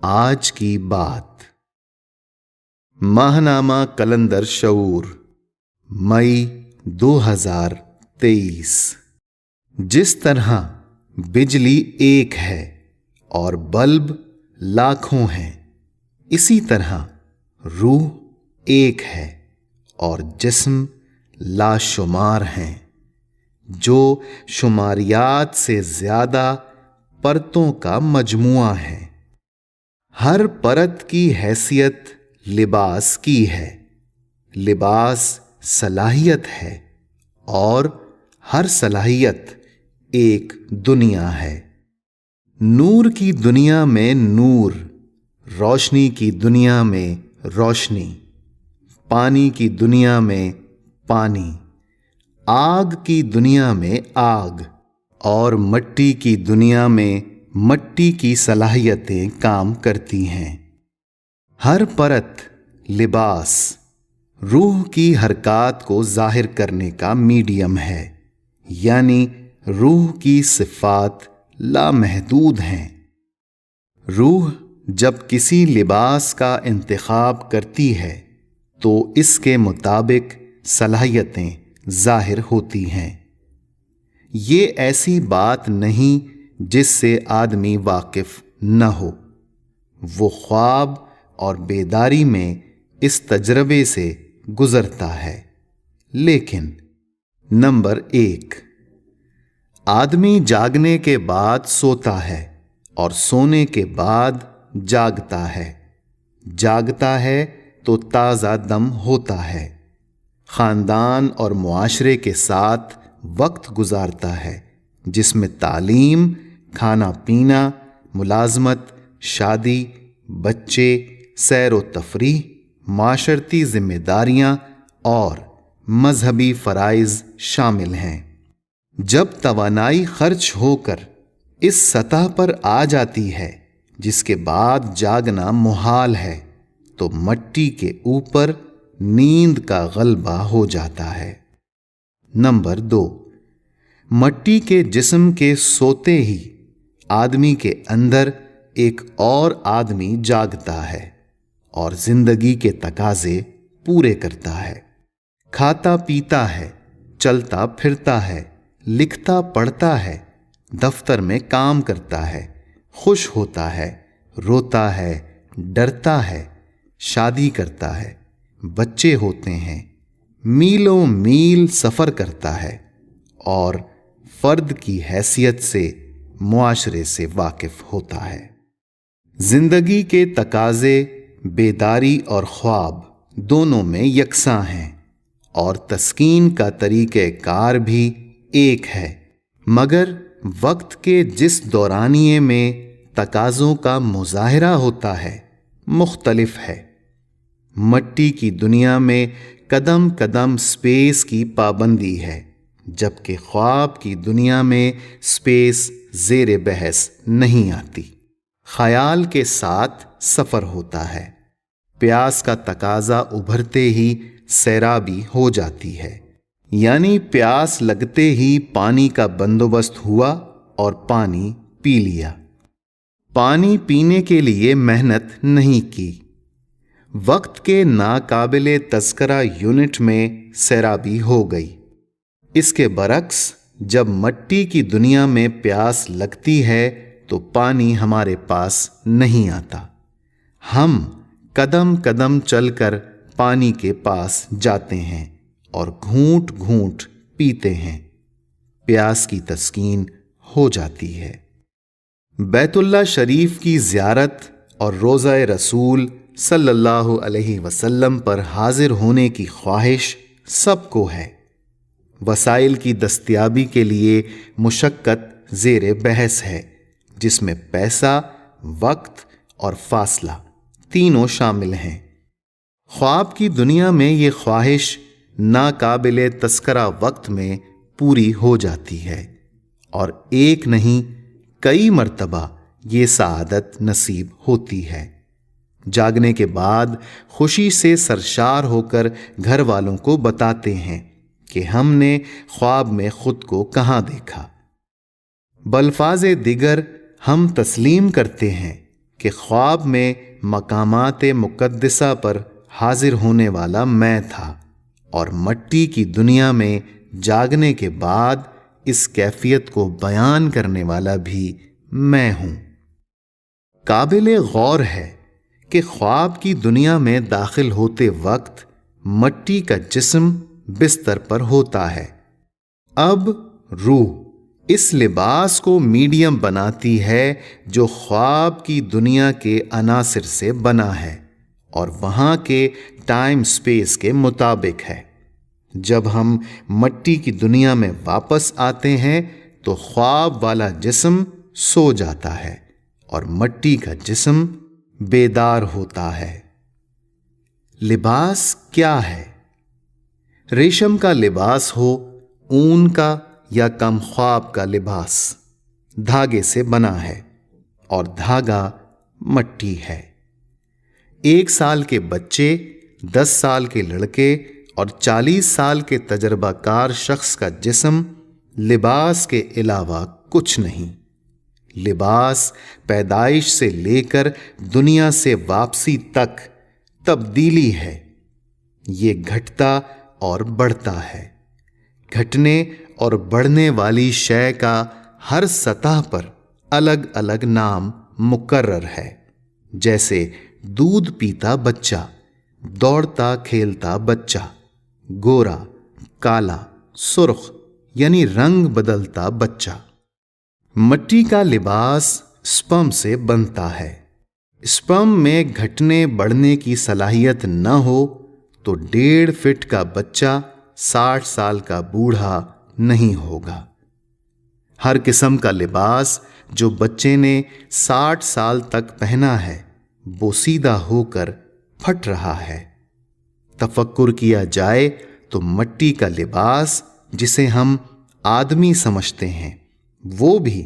آج کی بات ماہنامہ کلندر شعور مئی 2023۔ جس طرح بجلی ایک ہے اور بلب لاکھوں ہیں، اسی طرح روح ایک ہے اور جسم لاشمار ہیں، جو شماریات سے زیادہ پرتوں کا مجموعہ ہے۔ ہر پرت کی حیثیت لباس کی ہے، لباس صلاحیت ہے اور ہر صلاحیت ایک دنیا ہے۔ نور کی دنیا میں نور، روشنی کی دنیا میں روشنی، پانی کی دنیا میں پانی، آگ کی دنیا میں آگ اور مٹی کی دنیا میں مٹی کی صلاحیتیں کام کرتی ہیں۔ ہر پرت لباس روح کی حرکات کو ظاہر کرنے کا میڈیم ہے، یعنی روح کی صفات لامحدود ہیں۔ روح جب کسی لباس کا انتخاب کرتی ہے تو اس کے مطابق صلاحیتیں ظاہر ہوتی ہیں۔ یہ ایسی بات نہیں جس سے آدمی واقف نہ ہو، وہ خواب اور بیداری میں اس تجربے سے گزرتا ہے۔ لیکن نمبر 1، آدمی جاگنے کے بعد سوتا ہے اور سونے کے بعد جاگتا ہے۔ جاگتا ہے تو تازہ دم ہوتا ہے، خاندان اور معاشرے کے ساتھ وقت گزارتا ہے، جس میں تعلیم، کھانا پینا، ملازمت، شادی، بچے، سیر و تفریح، معاشرتی ذمہ داریاں اور مذہبی فرائض شامل ہیں۔ جب توانائی خرچ ہو کر اس سطح پر آ جاتی ہے جس کے بعد جاگنا محال ہے، تو مٹی کے اوپر نیند کا غلبہ ہو جاتا ہے۔ نمبر 2، مٹی کے جسم کے سوتے ہی آدمی کے اندر ایک اور آدمی جاگتا ہے اور زندگی کے تقاضے پورے کرتا ہے۔ کھاتا پیتا ہے، چلتا پھرتا ہے، لکھتا پڑھتا ہے، دفتر میں کام کرتا ہے، خوش ہوتا ہے، روتا ہے، ڈرتا ہے، شادی کرتا ہے، بچے ہوتے ہیں، میلوں میل سفر کرتا ہے اور فرد کی حیثیت سے معاشرے سے واقف ہوتا ہے۔ زندگی کے تقاضے بیداری اور خواب دونوں میں یکساں ہیں اور تسکین کا طریقہ کار بھی ایک ہے، مگر وقت کے جس دورانیے میں تقاضوں کا مظاہرہ ہوتا ہے مختلف ہے۔ مٹی کی دنیا میں قدم قدم سپیس کی پابندی ہے، جبکہ خواب کی دنیا میں سپیس زیر بحث نہیں آتی۔ خیال کے ساتھ سفر ہوتا ہے۔ پیاس کا تقاضا ابھرتے ہی سیرابی ہو جاتی ہے، یعنی پیاس لگتے ہی پانی کا بندوبست ہوا اور پانی پی لیا۔ پانی پینے کے لیے محنت نہیں کی۔ وقت کے ناقابل تذکرہ یونٹ میں سیرابی ہو گئی۔ اس کے برعکس جب مٹی کی دنیا میں پیاس لگتی ہے تو پانی ہمارے پاس نہیں آتا۔ ہم قدم قدم چل کر پانی کے پاس جاتے ہیں اور گھونٹ گھونٹ پیتے ہیں۔ پیاس کی تسکین ہو جاتی ہے۔ بیت اللہ شریف کی زیارت اور روضہ رسول صلی اللہ علیہ وسلم پر حاضر ہونے کی خواہش سب کو ہے۔ وسائل کی دستیابی کے لیے مشقت زیر بحث ہے، جس میں پیسہ، وقت اور فاصلہ تینوں شامل ہیں۔ خواب کی دنیا میں یہ خواہش ناقابل تذکرہ وقت میں پوری ہو جاتی ہے اور ایک نہیں کئی مرتبہ یہ سعادت نصیب ہوتی ہے۔ جاگنے کے بعد خوشی سے سرشار ہو کر گھر والوں کو بتاتے ہیں کہ ہم نے خواب میں خود کو کہاں دیکھا۔ بلفاظ دیگر ہم تسلیم کرتے ہیں کہ خواب میں مقامات مقدسہ پر حاضر ہونے والا میں تھا اور مٹی کی دنیا میں جاگنے کے بعد اس کیفیت کو بیان کرنے والا بھی میں ہوں۔ قابل غور ہے کہ خواب کی دنیا میں داخل ہوتے وقت مٹی کا جسم بستر پر ہوتا ہے۔ اب روح اس لباس کو میڈیم بناتی ہے جو خواب کی دنیا کے عناصر سے بنا ہے اور وہاں کے ٹائم سپیس کے مطابق ہے۔ جب ہم مٹی کی دنیا میں واپس آتے ہیں تو خواب والا جسم سو جاتا ہے اور مٹی کا جسم بیدار ہوتا ہے۔ لباس کیا ہے؟ ریشم کا لباس ہو، اون کا یا کم خواب کا لباس دھاگے سے بنا ہے اور دھاگا مٹی ہے۔ 1 سال کے بچے، 10 سال کے لڑکے اور 40 سال کے تجربہ کار شخص کا جسم لباس کے علاوہ کچھ نہیں۔ لباس پیدائش سے لے کر دنیا سے واپسی تک تبدیلی ہے۔ یہ گھٹتا اور بڑھتا ہے۔ گھٹنے اور بڑھنے والی شے کا ہر سطح پر الگ الگ نام مقرر ہے، جیسے دودھ پیتا بچہ، دوڑتا کھیلتا بچہ، گورا، کالا، سرخ یعنی رنگ بدلتا بچہ۔ مٹی کا لباس سپرم سے بنتا ہے۔ سپرم میں گھٹنے بڑھنے کی صلاحیت نہ ہو تو 1.5 فٹ کا بچہ 60 سال کا بوڑھا نہیں ہوگا۔ ہر قسم کا لباس جو بچے نے 60 سال تک پہنا ہے بوسیدہ ہو کر پھٹ رہا ہے۔ تفکر کیا جائے تو مٹی کا لباس جسے ہم آدمی سمجھتے ہیں وہ بھی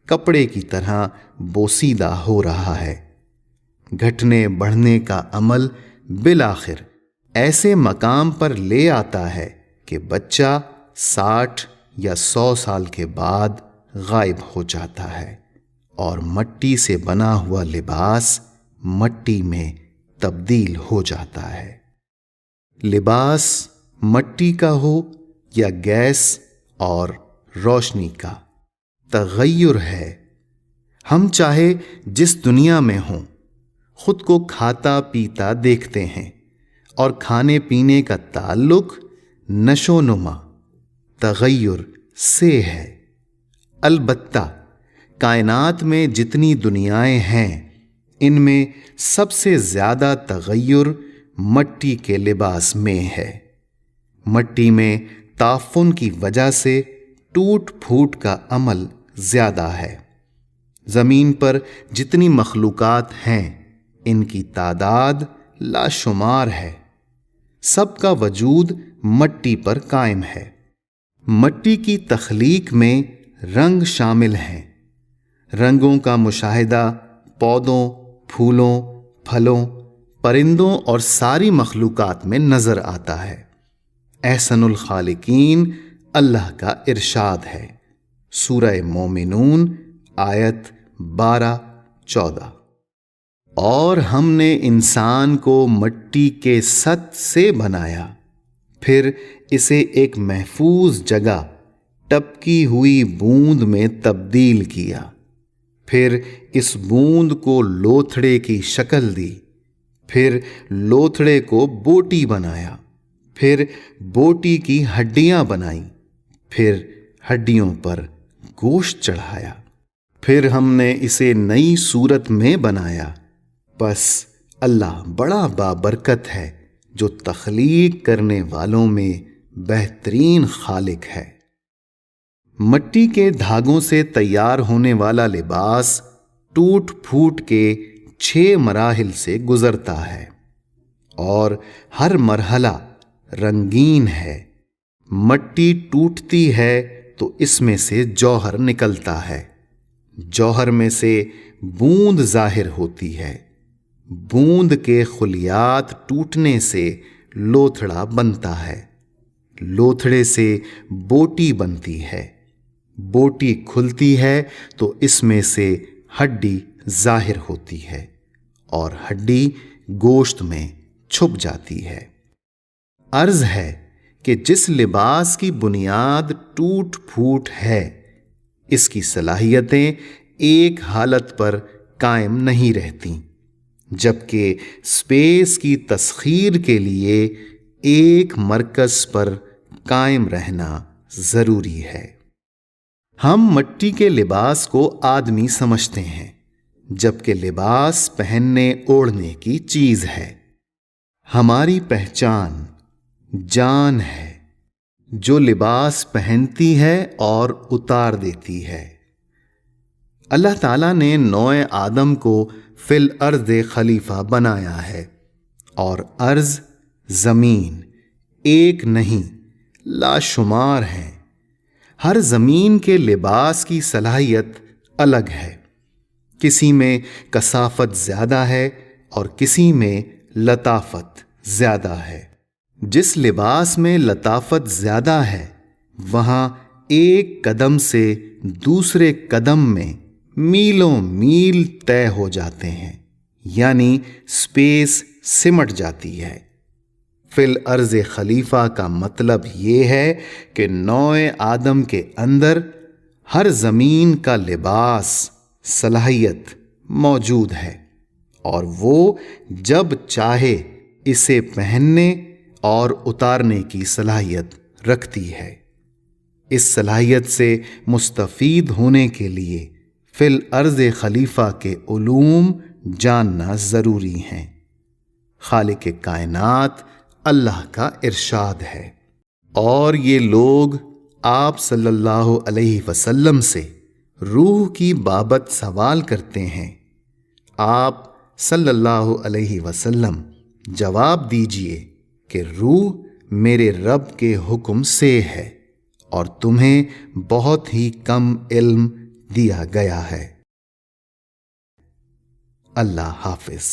کپڑے کی طرح بوسیدہ ہو رہا ہے۔ گھٹنے بڑھنے کا عمل بالآخر ایسے مقام پر لے آتا ہے کہ بچہ 60 یا 100 سال کے بعد غائب ہو جاتا ہے اور مٹی سے بنا ہوا لباس مٹی میں تبدیل ہو جاتا ہے۔ لباس مٹی کا ہو یا گیس اور روشنی کا، تغیر ہے۔ ہم چاہے جس دنیا میں ہوں خود کو کھاتا پیتا دیکھتے ہیں اور کھانے پینے کا تعلق نشو و نما، تغیر سے ہے۔ البتہ کائنات میں جتنی دنیایں ہیں ان میں سب سے زیادہ تغیر مٹی کے لباس میں ہے۔ مٹی میں تعفن کی وجہ سے ٹوٹ پھوٹ کا عمل زیادہ ہے۔ زمین پر جتنی مخلوقات ہیں ان کی تعداد لاشمار ہے۔ سب کا وجود مٹی پر قائم ہے۔ مٹی کی تخلیق میں رنگ شامل ہیں۔ رنگوں کا مشاہدہ پودوں، پھولوں، پھلوں، پرندوں اور ساری مخلوقات میں نظر آتا ہے۔ احسن الخالقین اللہ کا ارشاد ہے، سورہ مومنون آیت 12-14۔ اور ہم نے انسان کو مٹی کے سط سے بنایا، پھر اسے ایک محفوظ جگہ ٹپکی ہوئی بوند میں تبدیل کیا، پھر اس بوند کو لوتھڑے کی شکل دی، پھر لوتھڑے کو بوٹی بنایا، پھر بوٹی کی ہڈیاں بنائیں، پھر ہڈیوں پر گوشت چڑھایا، پھر ہم نے اسے نئی صورت میں بنایا۔ بس اللہ بڑا بابرکت ہے جو تخلیق کرنے والوں میں بہترین خالق ہے۔ مٹی کے دھاگوں سے تیار ہونے والا لباس ٹوٹ پھوٹ کے 6 مراحل سے گزرتا ہے اور ہر مرحلہ رنگین ہے۔ مٹی ٹوٹتی ہے تو اس میں سے جوہر نکلتا ہے، جوہر میں سے بوند ظاہر ہوتی ہے، بوند کے خلیات ٹوٹنے سے لوتھڑا بنتا ہے، لوتھڑے سے بوٹی بنتی ہے، بوٹی کھلتی ہے تو اس میں سے ہڈی ظاہر ہوتی ہے اور ہڈی گوشت میں چھپ جاتی ہے۔ عرض ہے کہ جس لباس کی بنیاد ٹوٹ پھوٹ ہے، اس کی صلاحیتیں ایک حالت پر قائم نہیں رہتی، جبکہ اسپیس کی تسخیر کے لیے ایک مرکز پر قائم رہنا ضروری ہے۔ ہم مٹی کے لباس کو آدمی سمجھتے ہیں، جبکہ لباس پہننے اوڑھنے کی چیز ہے۔ ہماری پہچان جان ہے، جو لباس پہنتی ہے اور اتار دیتی ہے۔ اللہ تعالیٰ نے نوع آدم کو فی الارض خلیفہ بنایا ہے، اور ارض زمین ایک نہیں لاشمار ہیں۔ ہر زمین کے لباس کی صلاحیت الگ ہے، کسی میں کثافت زیادہ ہے اور کسی میں لطافت زیادہ ہے۔ جس لباس میں لطافت زیادہ ہے، وہاں ایک قدم سے دوسرے قدم میں میلوں میل طے ہو جاتے ہیں، یعنی اسپیس سمٹ جاتی ہے۔ فی الارض خلیفہ کا مطلب یہ ہے کہ نوع آدم کے اندر ہر زمین کا لباس صلاحیت موجود ہے، اور وہ جب چاہے اسے پہننے اور اتارنے کی صلاحیت رکھتی ہے۔ اس صلاحیت سے مستفید ہونے کے لیے فی الارض خلیفہ کے علوم جاننا ضروری ہیں۔ خالق کائنات اللہ کا ارشاد ہے، اور یہ لوگ آپ صلی اللہ علیہ وسلم سے روح کی بابت سوال کرتے ہیں۔ آپ صلی اللہ علیہ وسلم جواب دیجئے کہ روح میرے رب کے حکم سے ہے، اور تمہیں بہت ہی کم علم دیا گیا ہے۔ اللہ حافظ۔